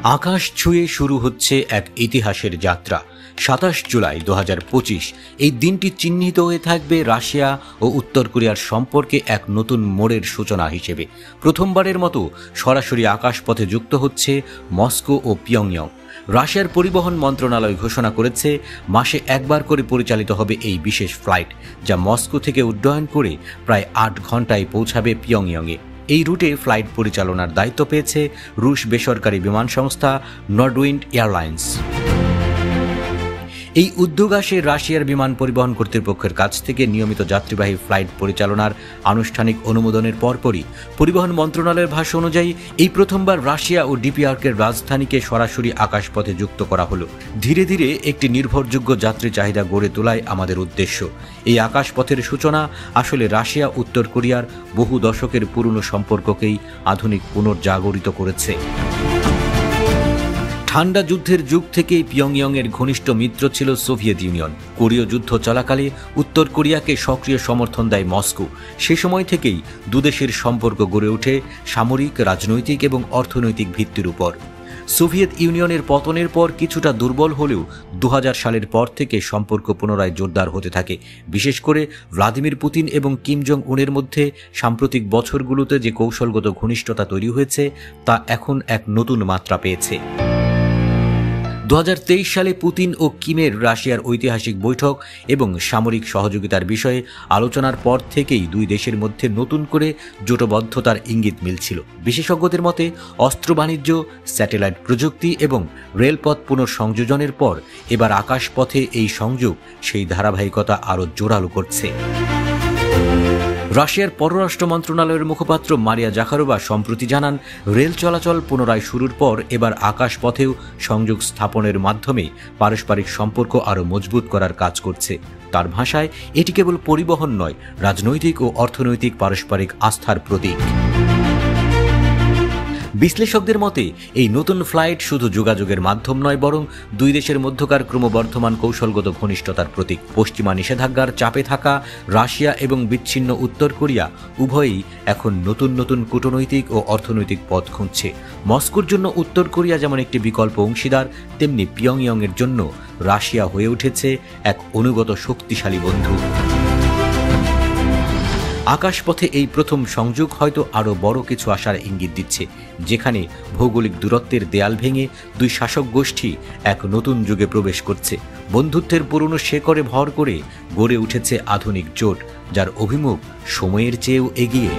আকাশ ছুঁয়ে শুরু হচ্ছে এক ইতিহাসের যাত্রা। ২৭ জুলাই ২০২৫ এই দিনটি চিহ্নিত হয়ে থাকবে রাশিয়া ও উত্তর কোরিয়ার সম্পর্কে এক নতুন মোড়ের সূচনা হিসেবে। প্রথমবারের মতো সরাসরি আকাশপথে যুক্ত হচ্ছে মস্কো ও পিয়ংইয়ং। রাশিয়ার পরিবহন মন্ত্রণালয় ঘোষণা করেছে মাসে একবার করে পরিচালিত হবে এই বিশেষ ফ্লাইট, যা মস্কো থেকে উড্ডয়ন করে প্রায় ৮ ঘন্টায় পৌঁছাবে পিয়ংইয়ংয়ে। এই রুটে ফ্লাইট পরিচালনার দায়িত্ব পেয়েছে রুশ বেসরকারি বিমান সংস্থা নর্ডউইন্ড এয়ারলাইন্স। এই উদ্যোগ আসে রাশিয়ার বিমান পরিবহন কর্তৃপক্ষের কাছ থেকে নিয়মিত যাত্রীবাহী ফ্লাইট পরিচালনার আনুষ্ঠানিক অনুমোদনের পরপরই। পরিবহন মন্ত্রণালয়ের ভাষ্য অনুযায়ী এই প্রথমবার রাশিয়া ও ডিপিআরকের রাজধানীকে সরাসরি আকাশপথে যুক্ত করা হলো। ধীরে ধীরে একটি নির্ভরযোগ্য যাত্রী চাহিদা গড়ে তোলাই আমাদের উদ্দেশ্য। এই আকাশপথের সূচনা আসলে রাশিয়া উত্তর কোরিয়ার বহু দশকের পুরনো সম্পর্ককেই আধুনিক পুনর্জাগরিত করেছে। ঠান্ডা যুদ্ধের যুগ থেকেই পিয়ংইয়ংয়ের ঘনিষ্ঠ মিত্র ছিল সোভিয়েত ইউনিয়ন। কোরীয় যুদ্ধ চলাকালে উত্তর কোরিয়াকে সক্রিয় সমর্থন দেয় মস্কো। সে সময় থেকেই দুদেশের সম্পর্ক গড়ে ওঠে সামরিক, রাজনৈতিক এবং অর্থনৈতিক ভিত্তির উপর। সোভিয়েত ইউনিয়নের পতনের পর কিছুটা দুর্বল হলেও ২০০০ সালের পর থেকে সম্পর্ক পুনরায় জোরদার হতে থাকে। বিশেষ করে ভ্লাদিমির পুতিন এবং কিম জং উনের মধ্যে সাম্প্রতিক বছরগুলোতে যে কৌশলগত ঘনিষ্ঠতা তৈরি হয়েছে তা এখন এক নতুন মাত্রা পেয়েছে। ২০২৩ সালে পুতিন ও কিমের রাশিয়ার ঐতিহাসিক বৈঠক এবং সামরিক সহযোগিতার বিষয়ে আলোচনার পর থেকেই দুই দেশের মধ্যে নতুন করে জোটবদ্ধতার ইঙ্গিত মিলছিল। বিশেষজ্ঞদের মতে অস্ত্র বাণিজ্য, স্যাটেলাইট প্রযুক্তি এবং রেলপথ পুনঃসংযোজনের পর এবার আকাশপথে এই সংযোগ সেই ধারাবাহিকতা আরও জোরালো করছে। রাশিয়ার পররাষ্ট্র মন্ত্রণালয়ের মুখপাত্র মারিয়া জাখারোভা সম্প্রতি জানান, রেল চলাচল পুনরায় শুরুর পর এবার আকাশপথেও সংযোগ স্থাপনের মাধ্যমে পারস্পরিক সম্পর্ক আরও মজবুত করার কাজ করছে। তার ভাষায় এটি কেবল পরিবহন নয়, রাজনৈতিক ও অর্থনৈতিক পারস্পরিক আস্থার প্রতীক। বিশ্লেষকদের মতে এই নতুন ফ্লাইট শুধু যোগাযোগের মাধ্যম নয়, বরং দুই দেশের মধ্যকার ক্রমবর্ধমান কৌশলগত ঘনিষ্ঠতার প্রতীক। পশ্চিমা নিষেধাজ্ঞার চাপে থাকা রাশিয়া এবং বিচ্ছিন্ন উত্তর কোরিয়া উভয়ই এখন নতুন নতুন কূটনৈতিক ও অর্থনৈতিক পথ খুঁজছে। মস্কোর জন্য উত্তর কোরিয়া যেমন একটি বিকল্প অংশীদার, তেমনি পিয়ংইয়ংয়ের জন্য রাশিয়া হয়ে উঠেছে এক অনুগত শক্তিশালী বন্ধু। আকাশপথে এই প্রথম সংযোগ হয়তো আরও বড় কিছু আশার ইঙ্গিত দিচ্ছে, যেখানে ভৌগোলিক দূরত্বের দেয়াল ভেঙে দুই শাসক গোষ্ঠী এক নতুন যুগে প্রবেশ করছে। বন্ধুত্বের পুরনো শেকড়ে ভর করে গড়ে উঠেছে আধুনিক জোট, যার অভিমুখ সময়ের চেয়েও এগিয়ে।